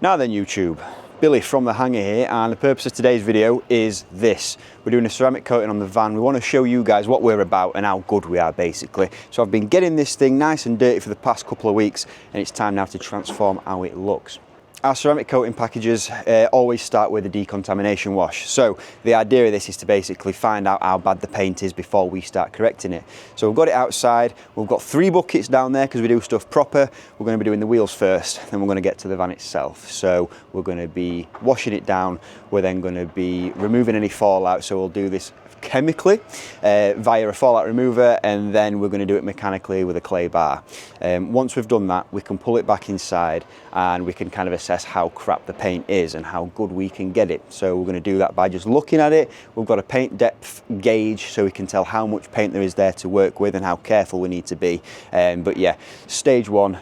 Now then YouTube, Billy from the Hangar here, and the purpose of today's video is this. We're doing a ceramic coating on the van. We want to show you guys what we're about and how good we are basically. So I've been getting this thing nice and dirty for the past couple of weeks, and it's time now to transform how it looks. Our ceramic coating packages always start with a decontamination wash. So the idea of this is to basically find out how bad the paint is before we start correcting it. So we've got it outside. We've got 3 buckets down there because we do stuff proper. We're going to be doing the wheels first, then we're going to get to the van itself. So we're going to be washing it down. We're then going to be removing any fallout. So we'll do this chemically via a fallout remover, and then we're going to do it mechanically with a clay bar. Once we've done that, we can pull it back inside and we can kind of assess how crap the paint is and how good we can get it. So we're going to do that by just looking at it. We've got a paint depth gauge so we can tell how much paint there is there to work with and how careful we need to be. But yeah, stage 1,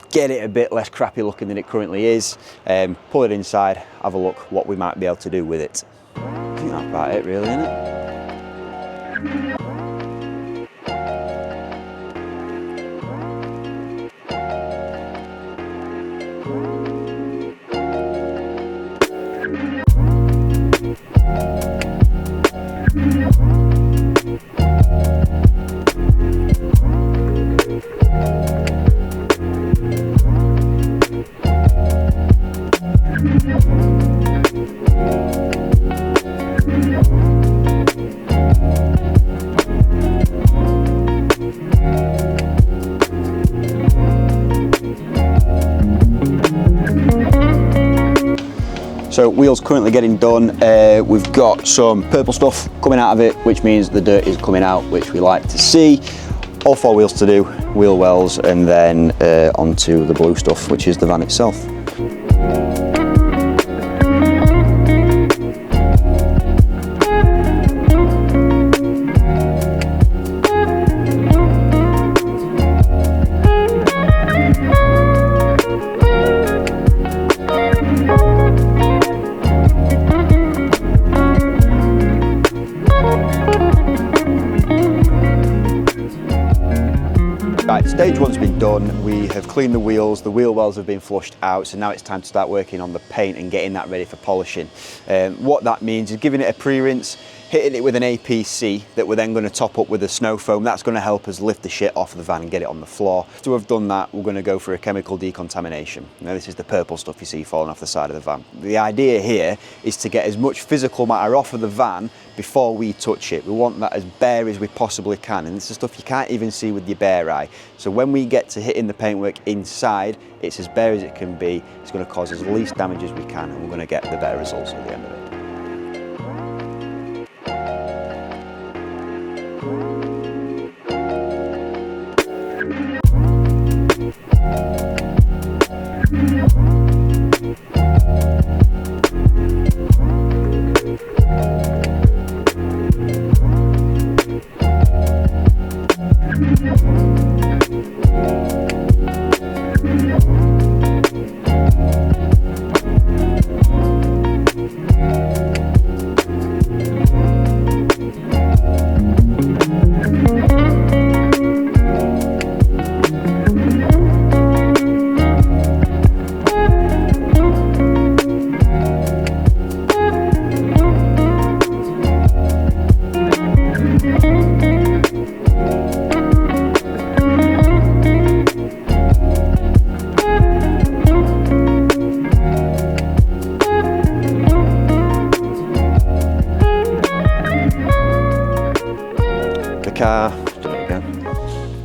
get it a bit less crappy looking than it currently is, pull it inside, have a look what we might be able to do with it. I think that's about it really, isn't it? So wheels currently getting done. We've got some purple stuff coming out of it, which means the dirt is coming out, which we like to see. All 4 wheels to do, wheel wells, and then onto the blue stuff, which is the van itself. Right, stage 1's been done. We have cleaned the wheels, the wheel wells have been flushed out, so now it's time to start working on the paint and getting that ready for polishing. What that means is giving it a pre-rinse, hitting it with an APC that we're then going to top up with a snow foam. That's going to help us lift the shit off the van and get it on the floor. After we've done that, we're going to go for a chemical decontamination. Now this is the purple stuff you see falling off the side of the van. The idea here is to get as much physical matter off of the van before we touch it. We want that as bare as we possibly can, and this is stuff you can't even see with your bare eye. So when we get to hitting the paintwork inside, it's as bare as it can be. It's going to cause as least damage as we can, and we're going to get the bare results at the end of it.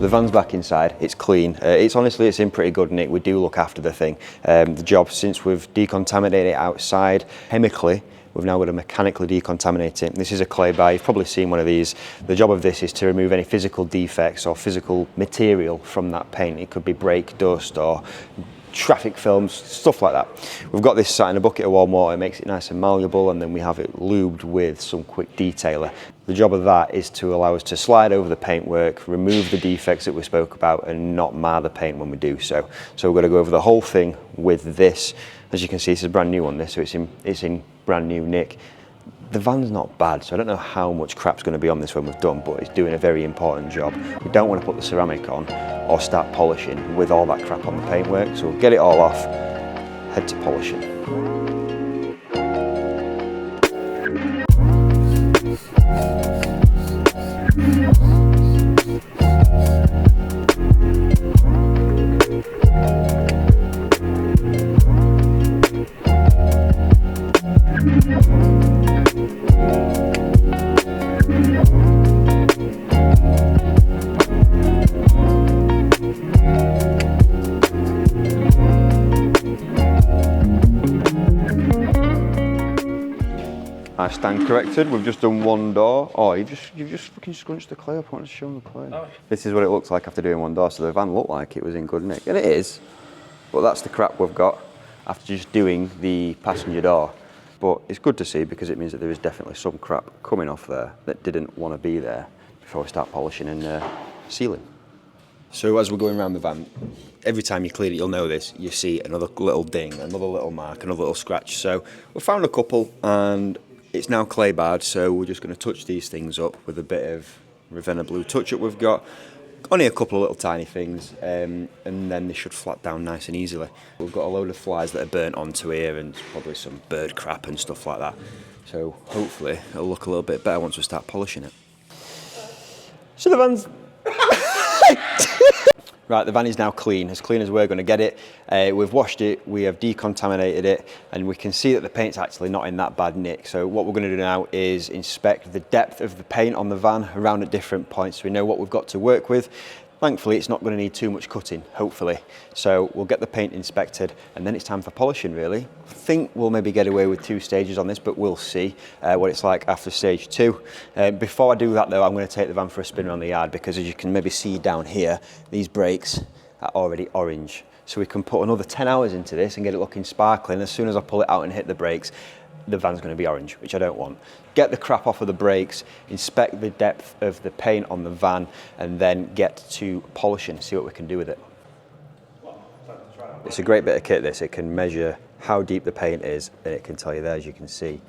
The van's back inside, it's clean. It's in pretty good nick. We do look after the thing. The job, since we've decontaminated it outside chemically, we've now got to mechanically decontaminate it. This is a clay bar, you've probably seen one of these. The job of this is to remove any physical defects or physical material from that paint. It could be brake dust or traffic films, stuff like that. We've got this sat in a bucket of warm water, it makes it nice and malleable, and then we have it lubed with some quick detailer. The job of that is to allow us to slide over the paintwork, remove the defects that we spoke about, and not mar the paint when we do so. So we're going to go over the whole thing with this. As you can see, this is a brand new on this, so it's in brand new nick. The van's not bad, so I don't know how much crap's going to be on this when we've done, but it's doing a very important job. We don't want to put the ceramic on or start polishing with all that crap on the paintwork, so we'll get it all off, head to polishing. I stand corrected, we've just done one door. Oh, you've just fucking scrunched the clay up. I wanted to show them the clay. Oh. This is what it looks like after doing one door, so the van looked like it was in good nick. And it is, but that's the crap we've got after just doing the passenger door. But it's good to see because it means that there is definitely some crap coming off there that didn't want to be there before we start polishing and sealing. So as we're going around the van, every time you clean it, you'll know this, you see another little ding, another little mark, another little scratch. So we found a couple and it's now clay barred, so we're just going to touch these things up with a bit of Ravenna blue touch up we've got. Only a couple of little tiny things, and then they should flat down nice and easily. We've got a load of flies that are burnt onto here and probably some bird crap and stuff like that. So hopefully it'll look a little bit better once we start polishing it. So the van's... Right, the van is now clean as we're going to get it. We've washed it, we have decontaminated it, and we can see that the paint's actually not in that bad nick. So what we're going to do now is inspect the depth of the paint on the van around at different points so we know what we've got to work with. Thankfully, it's not going to need too much cutting, hopefully. So we'll get the paint inspected, and then it's time for polishing, really. I think we'll maybe get away with 2 stages on this, but we'll see what it's like after stage 2. Before I do that, though, I'm going to take the van for a spin around the yard, because as you can maybe see down here, these brakes are already orange. So we can put another 10 hours into this and get it looking sparkling. As soon as I pull it out and hit the brakes, the van's going to be orange, which I don't want. Get the crap off of the brakes, inspect the depth of the paint on the van, and then get to polishing, see what we can do with it. It's a great bit of kit, this. It can measure how deep the paint is, and it can tell you there, as you can see,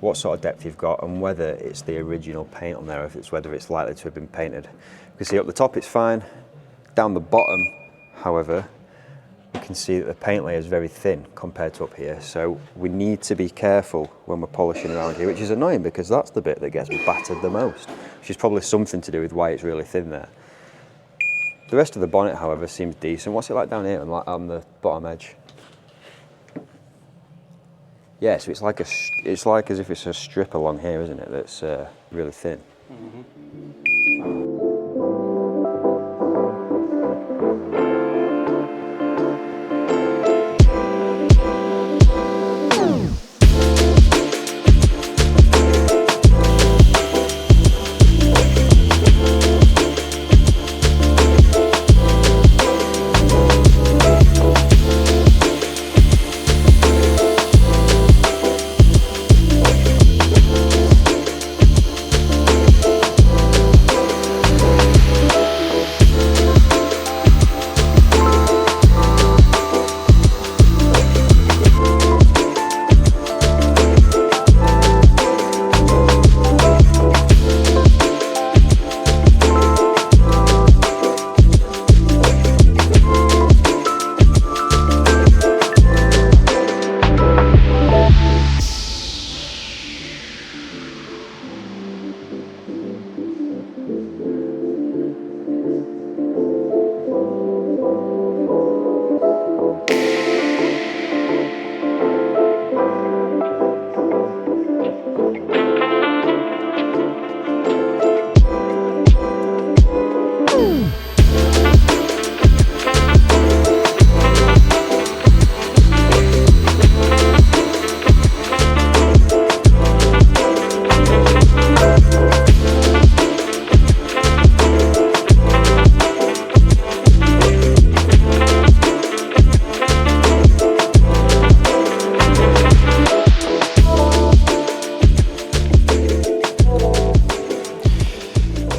what sort of depth you've got and whether it's the original paint on there, or whether it's likely to have been painted. You can see up the top it's fine. Down the bottom, however, you can see that the paint layer is very thin compared to up here, so we need to be careful when we're polishing around here, which is annoying because that's the bit that gets battered the most, which is probably something to do with why it's really thin there. The rest of the bonnet, however, seems decent. What's it like down here on the bottom edge? Yeah, so it's like as if it's a strip along here, isn't it, that's really thin. Mm-hmm.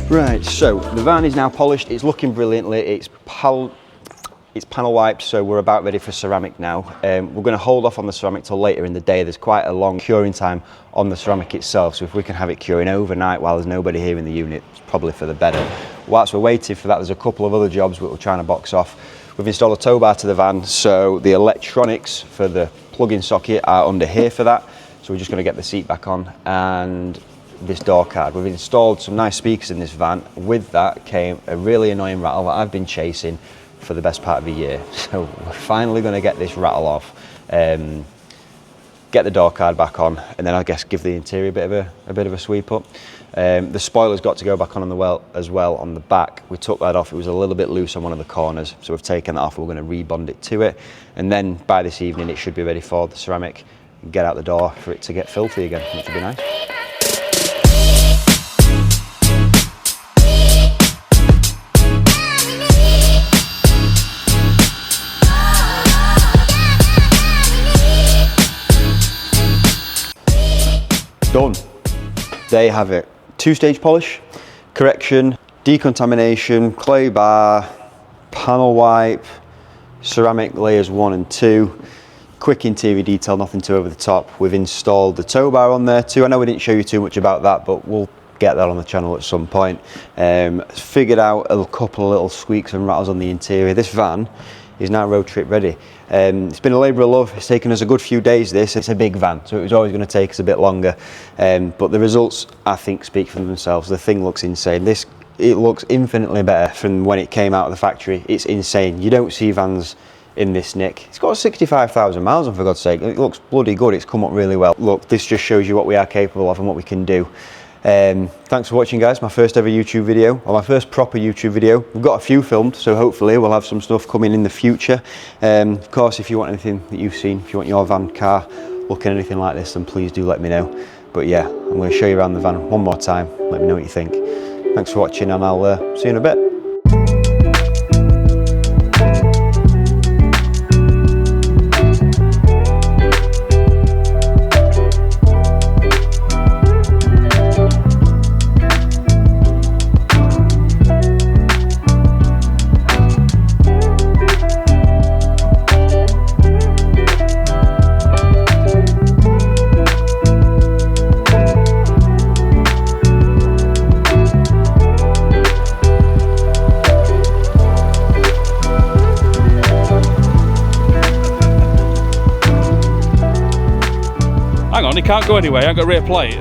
Right, so the van is now polished, it's looking brilliantly, it's panel wiped, so we're about ready for ceramic now. We're going to hold off on the ceramic till later in the day. There's quite a long curing time on the ceramic itself, so if we can have it curing overnight while there's nobody here in the unit, it's probably for the better. Whilst we're waiting for that, there's a couple of other jobs that we're trying to box off. We've installed a tow bar to the van, so the electronics for the plug-in socket are under here for that. So we're just going to get the seat back on and this door card. We've installed some nice speakers in this van. With that came a really annoying rattle that I've been chasing for the best part of a year. So we're finally going to get this rattle off, get the door card back on, and then I guess give the interior a bit of a sweep up. The spoiler's got to go back on the well as well on the back. We took that off, it was a little bit loose on one of the corners, so we've taken that off. We're going to rebond it to it, and then by this evening it should be ready for the ceramic and get out the door for it to get filthy again, which would be nice. Done. There you have it. 2-stage polish, correction, decontamination, clay bar, panel wipe, ceramic layers 1 and 2, quick interior detail, nothing too over the top. We've installed the tow bar on there too. I know we didn't show you too much about that, but we'll get that on the channel at some point. Figured out a couple of little squeaks and rattles on the interior. This van is now road trip ready. It's been a labour of love. It's taken us a good few days this. It's a big van, so it was always going to take us a bit longer. But the results, I think, speak for themselves. The thing looks insane. It looks infinitely better from when it came out of the factory. It's insane. You don't see vans in this nick. It's got 65,000 miles on, for God's sake. It looks bloody good. It's come up really well. Look, this just shows you what we are capable of and what we can do. Thanks for watching, guys. My first ever YouTube video, or my first proper YouTube video. We've got a few filmed, so hopefully we'll have some stuff coming in the future. Of course, if you want anything that you've seen, if you want your van, car, looking anything like this, then please do let me know. But yeah, I'm going to show you around the van one more time. Let me know what you think. Thanks for watching, and I'll see you in a bit. Hang on, he can't go anywhere, I ain't got a rear plate.